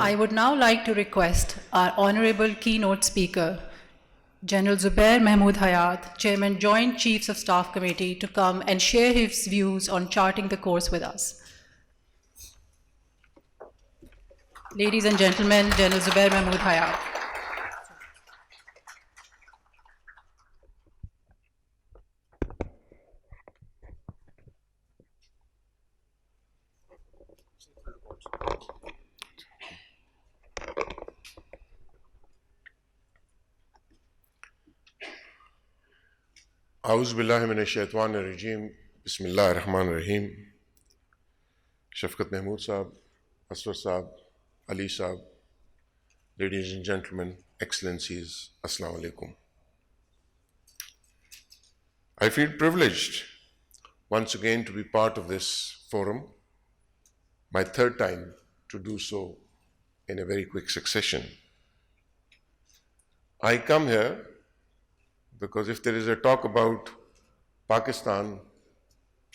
I would now like to request our honorable keynote speaker, General Zubair Mahmood Hayat, Chairman Joint Chiefs of Staff Committee, to come and share his views on charting the course with us. Ladies and gentlemen, General Zubair Mahmood Hayat. أعوذ بالله من الشيطان الرجيم بسم الله الرحمن الرحيم Shafkat Mahmood Saab, Aswar Saab, Ali Saab, ladies and gentlemen, excellencies, Assalamu alaikum. I feel privileged once again to be part of this forum, my third time to do so in a very quick succession. I come here because if there is a talk about Pakistan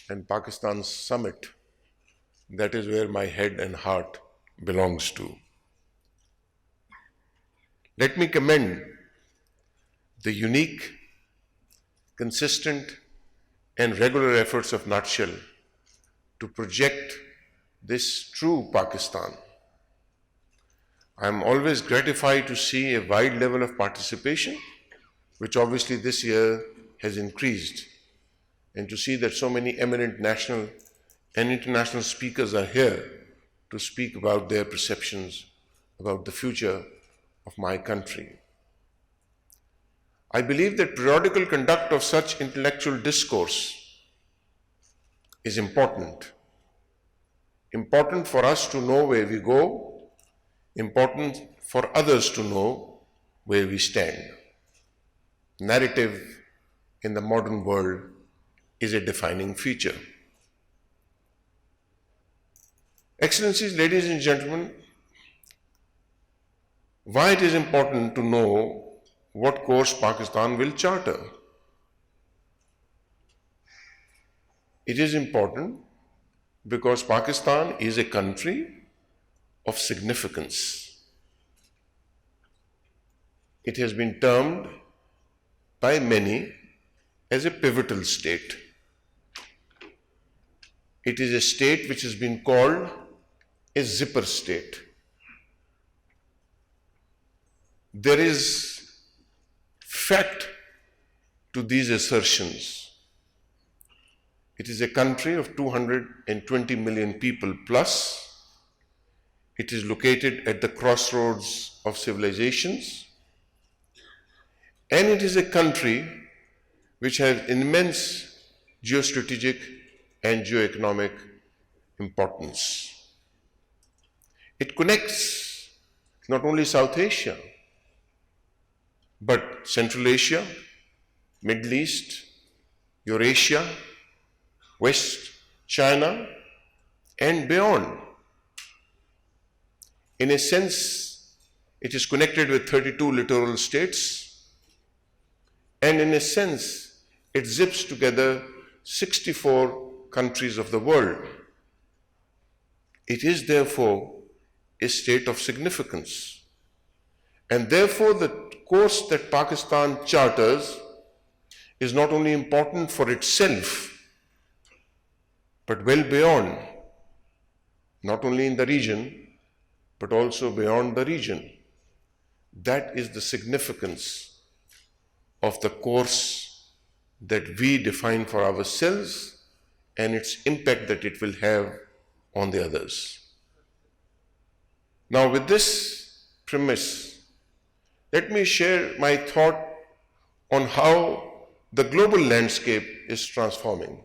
and Pakistan's summit, that is where my head and heart belongs to. Let me commend the unique, consistent, and regular efforts of Nutshell to project this true Pakistan. I am always gratified to see a wide level of participation, which obviously this year has increased, and to see that so many eminent national and international speakers are here to speak about their perceptions about the future of my country. I believe that periodical conduct of such intellectual discourse is important. Important for us to know where we go, important for others to know where we stand. Narrative in the modern world is a defining feature. Excellencies, ladies and gentlemen, why it is important to know what course Pakistan will charter? It is important because Pakistan is a country of significance. It has been termed by many as a pivotal state. It is a state which has been called a zipper state. There is fact to these assertions. It is a country of 220 million people plus. It is located at the crossroads of civilizations. And it is a country which has immense geostrategic and geoeconomic importance. It connects not only South Asia, but Central Asia, Middle East, Eurasia, West China, and beyond. In a sense, it is connected with 32 littoral states, and in a sense, it zips together 64 countries of the world. It is therefore a state of significance. And therefore, the course that Pakistan charters is not only important for itself, but well beyond, not only in the region, but also beyond the region. That is the significance of the course that we define for ourselves and its impact that it will have on the others. Now, with this premise, let me share my thought on how the global landscape is transforming,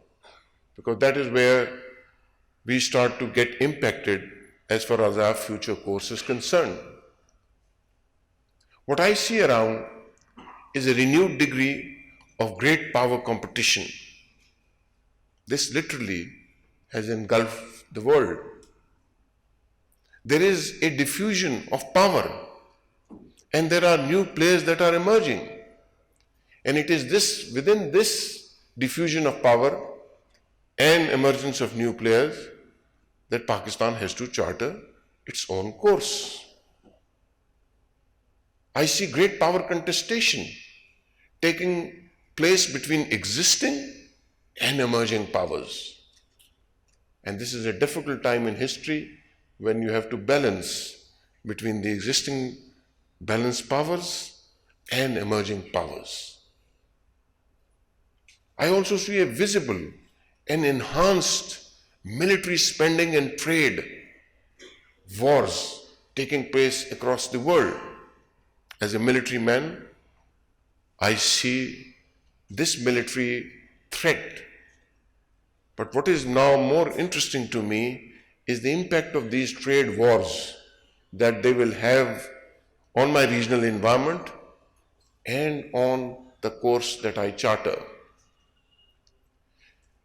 because that is where we start to get impacted as far as our future course is concerned. What I see around is a renewed degree of great power competition. This literally has engulfed the world. There is a diffusion of power, and there are new players that are emerging. And it is within this diffusion of power and emergence of new players that Pakistan has to charter its own course. I see great power contestation taking place between existing and emerging powers. And this is a difficult time in history when you have to balance between the existing balanced powers and emerging powers. I also see a visible and enhanced military spending and trade wars taking place across the world. As a military man, I see this military threat. But what is now more interesting to me is the impact of these trade wars that they will have on my regional environment and on the course that I charter.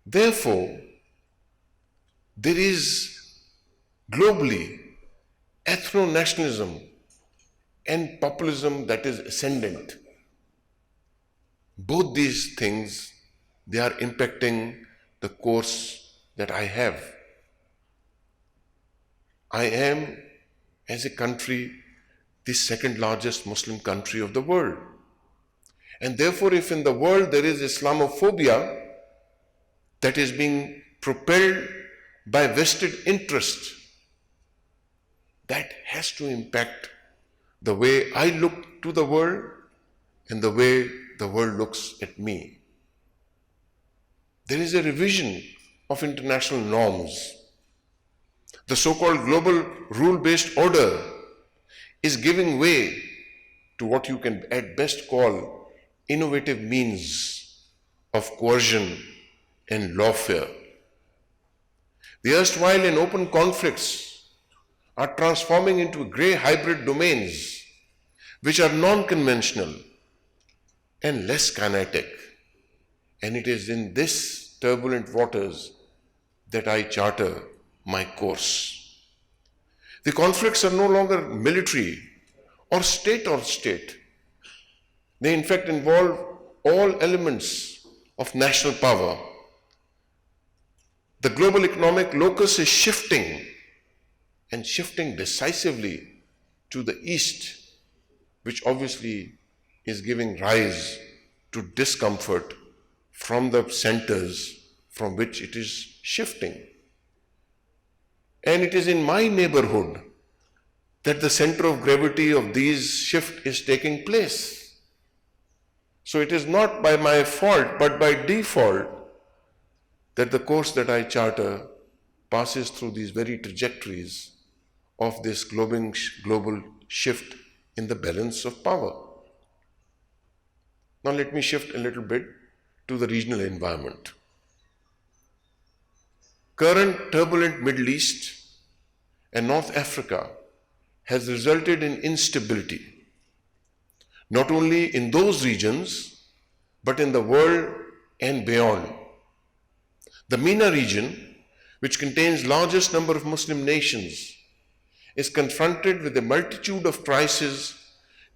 Therefore, there is globally ethno-nationalism and populism that is ascendant. Both these things, they are impacting the course that I have. I am, as a country, the second largest Muslim country of the world. And therefore, if in the world there is Islamophobia that is being propelled by vested interest, that has to impact the way I look to the world and the way the world looks at me. There is a revision of international norms. The so-called global rule-based order is giving way to what you can at best call innovative means of coercion and lawfare. The erstwhile and open conflicts are transforming into grey hybrid domains which are non-conventional and less kinetic. And it is in this turbulent waters that I charter my course. The conflicts are no longer military or state. They in fact involve all elements of national power. The global economic locus is shifting, and shifting decisively to the east, which obviously is giving rise to discomfort from the centers from which it is shifting. And it is in my neighborhood that the center of gravity of these shift is taking place. So it is not by my fault, but by default, that the course that I charter passes through these very trajectories of this global shift in the balance of power. Now let me shift a little bit to the regional environment. Current turbulent Middle East and North Africa has resulted in instability, not only in those regions, but in the world and beyond. The MENA region, which contains largest number of Muslim nations, is confronted with a multitude of crises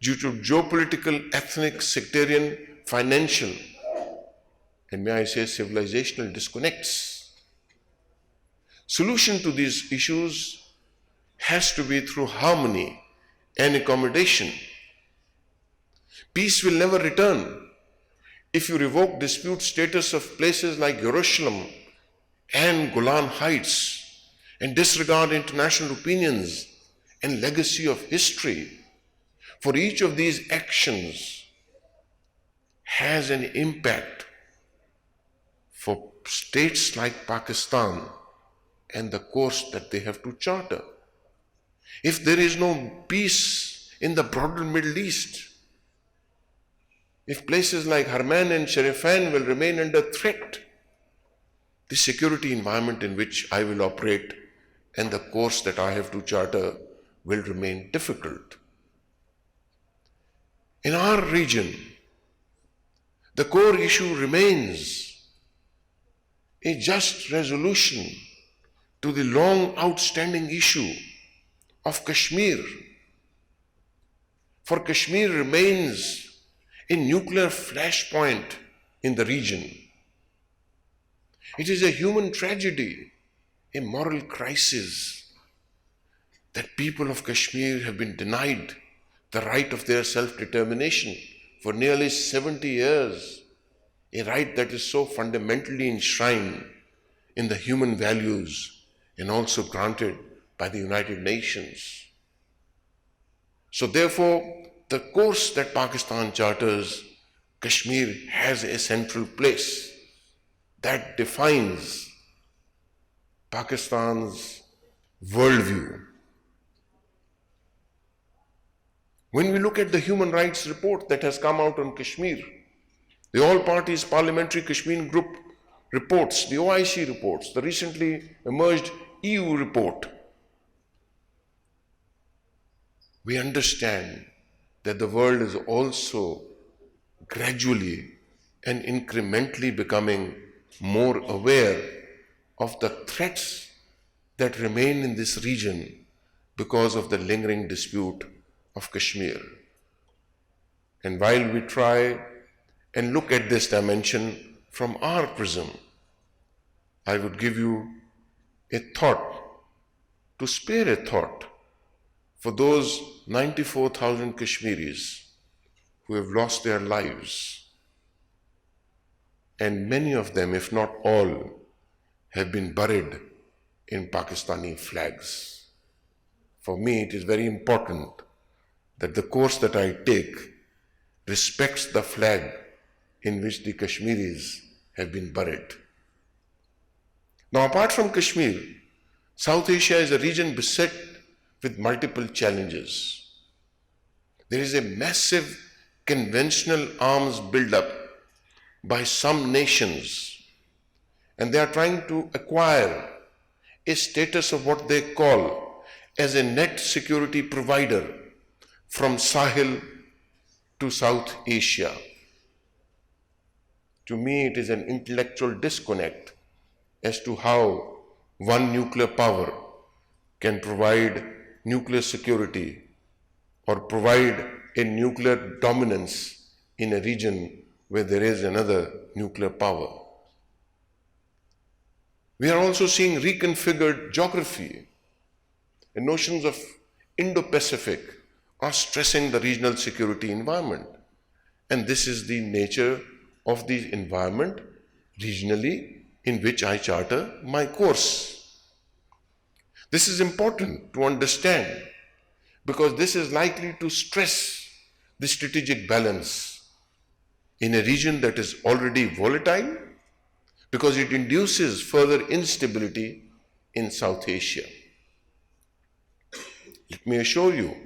due to geopolitical, ethnic, sectarian, financial, and may I say civilizational disconnects. Solution to these issues has to be through harmony and accommodation. Peace will never return if you revoke dispute status of places like Jerusalem and Golan Heights and disregard international opinions and legacy of history. For each of these actions has an impact for states like Pakistan and the course that they have to charter. If there is no peace in the broader Middle East, if places like Harman and Sharifan will remain under threat, the security environment in which I will operate and the course that I have to charter will remain difficult. In our region, the core issue remains a just resolution to the long outstanding issue of Kashmir. For Kashmir remains a nuclear flashpoint in the region. It is a human tragedy, a moral crisis that people of Kashmir have been denied the right of their self-determination for nearly 70 years, a right that is so fundamentally enshrined in the human values and also granted by the United Nations. So therefore, the course that Pakistan charters, Kashmir has a central place that defines Pakistan's worldview. When we look at the human rights report that has come out on Kashmir, the All Parties Parliamentary Kashmir Group reports, the OIC reports, the recently emerged EU report, we understand that the world is also gradually and incrementally becoming more aware of the threats that remain in this region because of the lingering dispute of Kashmir. And while we try and look at this dimension from our prism, I would give you a thought, to spare a thought, for those 94,000 Kashmiris who have lost their lives. And many of them, if not all, have been buried in Pakistani flags. For me, it is very important that the course that I take respects the flag in which the Kashmiris have been buried. Now, apart from Kashmir, South Asia is a region beset with multiple challenges. There is a massive conventional arms buildup by some nations, and they are trying to acquire a status of what they call as a net security provider from Sahel to South Asia. To me, it is an intellectual disconnect as to how one nuclear power can provide nuclear security or provide a nuclear dominance in a region where there is another nuclear power. We are also seeing reconfigured geography, and notions of Indo-Pacific are stressing the regional security environment. And this is the nature of the environment regionally in which I charter my course. This is important to understand because this is likely to stress the strategic balance in a region that is already volatile because it induces further instability in South Asia. Let me assure you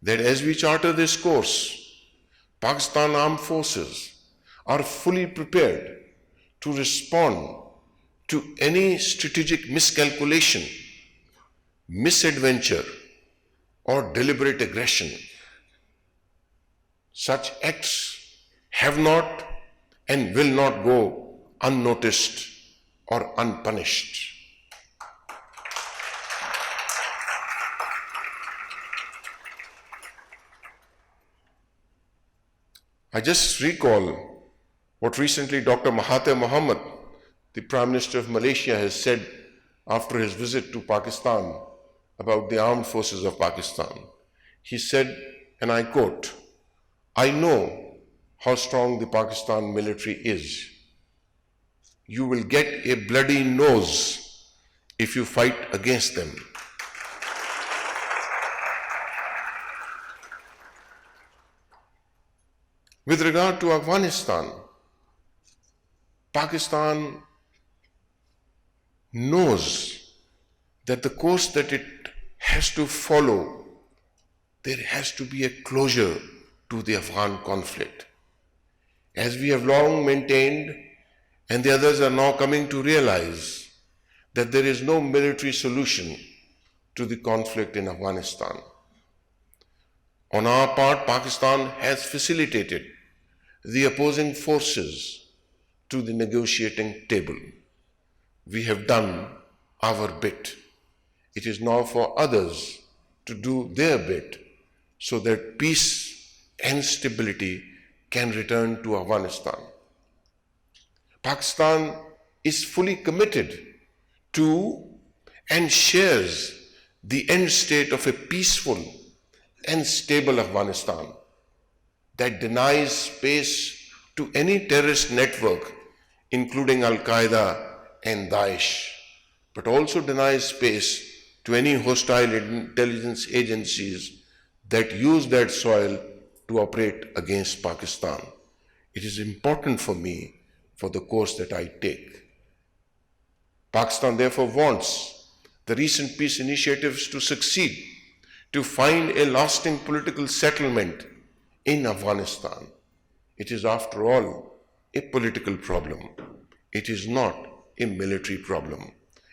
that as we charter this course, Pakistan Armed Forces are fully prepared to respond to any strategic miscalculation, misadventure, or deliberate aggression. Such acts have not and will not go unnoticed or unpunished. I just recall what recently Dr. Mahathir Mohamad, the Prime Minister of Malaysia, has said after his visit to Pakistan about the armed forces of Pakistan. He said, and I quote, "I know how strong the Pakistan military is. You will get a bloody nose if you fight against them." With regard to Afghanistan, Pakistan knows that the course that it has to follow, there has to be a closure to the Afghan conflict. As we have long maintained, and the others are now coming to realize, that there is no military solution to the conflict in Afghanistan. On our part, Pakistan has facilitated the opposing forces to the negotiating table. We have done our bit. It is now for others to do their bit so that peace and stability can return to Afghanistan. Pakistan is fully committed to and shares the end state of a peaceful and stable Afghanistan that denies space to any terrorist network, including Al-Qaeda and Daesh, but also denies space to any hostile intelligence agencies that use that soil to operate against Pakistan. It is important for me for the course that I take. Pakistan therefore wants the recent peace initiatives to succeed, to find a lasting political settlement in Afghanistan. It is, after all, a political problem. It is not a military problem,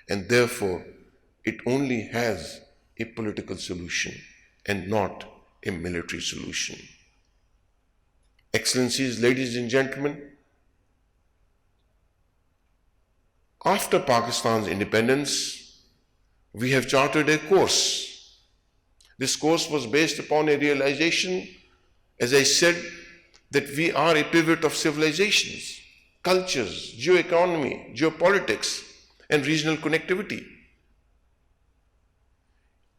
and therefore it only has a political solution and not a military solution. Excellencies, ladies and gentlemen, after Pakistan's independence, we have charted a course. This course was based upon a realization, as I said, that we are a pivot of civilizations, cultures, geoeconomy, geopolitics, and regional connectivity.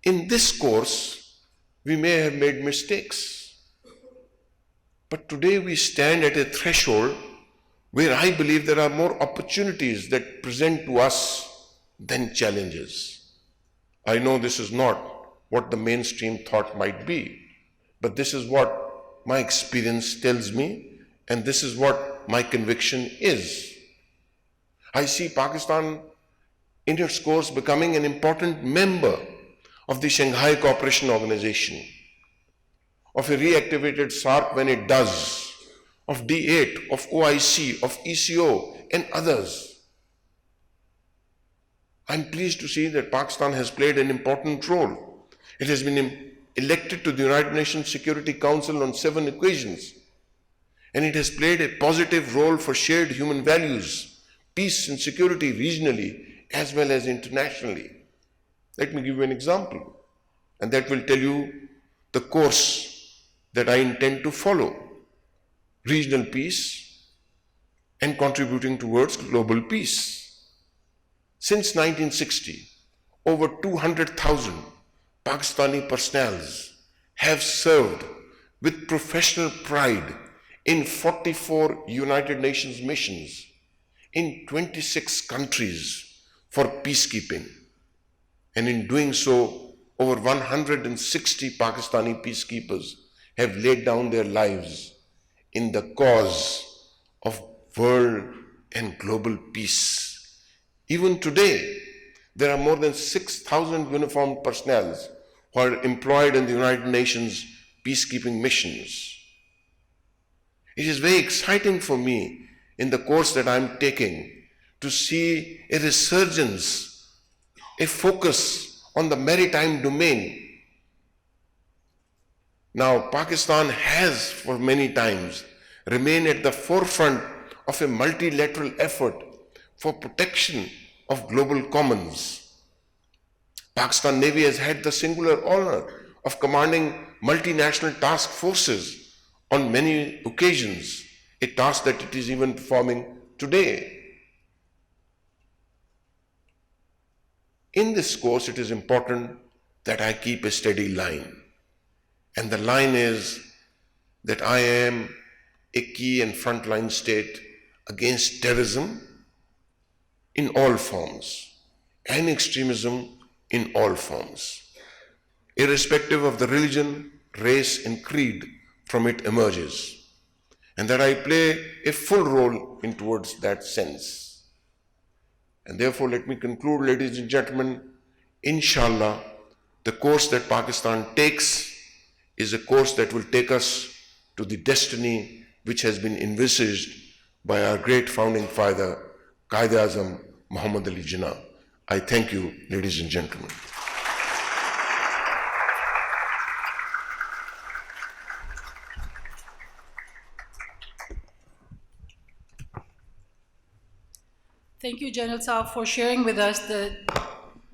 In this course, we may have made mistakes, but today we stand at a threshold where I believe there are more opportunities that present to us than challenges. I know this is not what the mainstream thought might be, but this is what my experience tells me, and this is what my conviction is. I see Pakistan in its course becoming an important member of the Shanghai Cooperation Organization, of a reactivated SARC when it does, of D8, of OIC, of ECO, and others. I'm pleased to see that Pakistan has played an important role. It has been elected to the United Nations Security Council on 7 occasions, and it has played a positive role for shared human values, peace and security regionally as well as internationally. Let me give you an example, and that will tell you the course that I intend to follow: regional peace and contributing towards global peace. Since 1960, over 200,000 Pakistani personnels have served with professional pride in 44 United Nations missions in 26 countries for peacekeeping. And in doing so, over 160 Pakistani peacekeepers have laid down their lives in the cause of world and global peace. Even today, there are more than 6,000 uniformed personnel who are employed in the United Nations peacekeeping missions. It is very exciting for me in the course that I'm taking to see a resurgence, a focus on the maritime domain. Now, Pakistan has for many times remained at the forefront of a multilateral effort for protection of global commons. Pakistan Navy has had the singular honor of commanding multinational task forces on many occasions, a task that it is even performing today. In this course, it is important that I keep a steady line. And the line is that I am a key and frontline state against terrorism in all forms and extremism in all forms, irrespective of the religion, race, and creed from it emerges, and that I play a full role in towards that sense. And therefore, let me conclude, ladies and gentlemen, inshallah, the course that Pakistan takes is a course that will take us to the destiny which has been envisaged by our great founding father, Quaid-e-Azam Muhammad Ali Jinnah. I thank you, ladies and gentlemen. Thank you, General Saab, for sharing with us the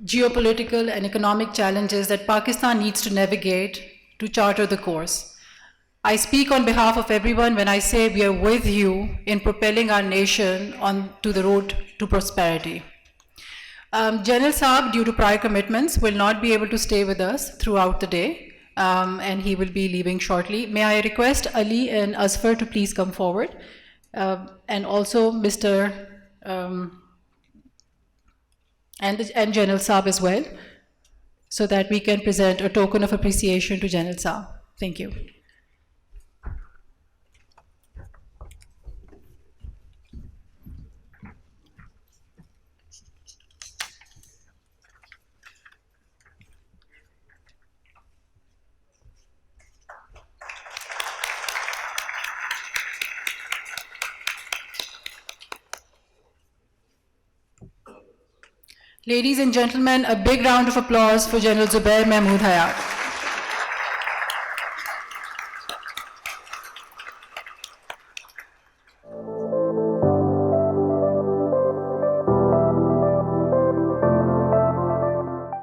geopolitical and economic challenges that Pakistan needs to navigate to charter the course. I speak on behalf of everyone when I say we are with you in propelling our nation onto the road to prosperity. General Saab, due to prior commitments, will not be able to stay with us throughout the day, and he will be leaving shortly. May I request Ali and Asfar to please come forward, and also Mr. And General Saab as well, so that we can present a token of appreciation to General Saab. Thank you. Ladies and gentlemen, a big round of applause for General Zubair Mahmood Hayat.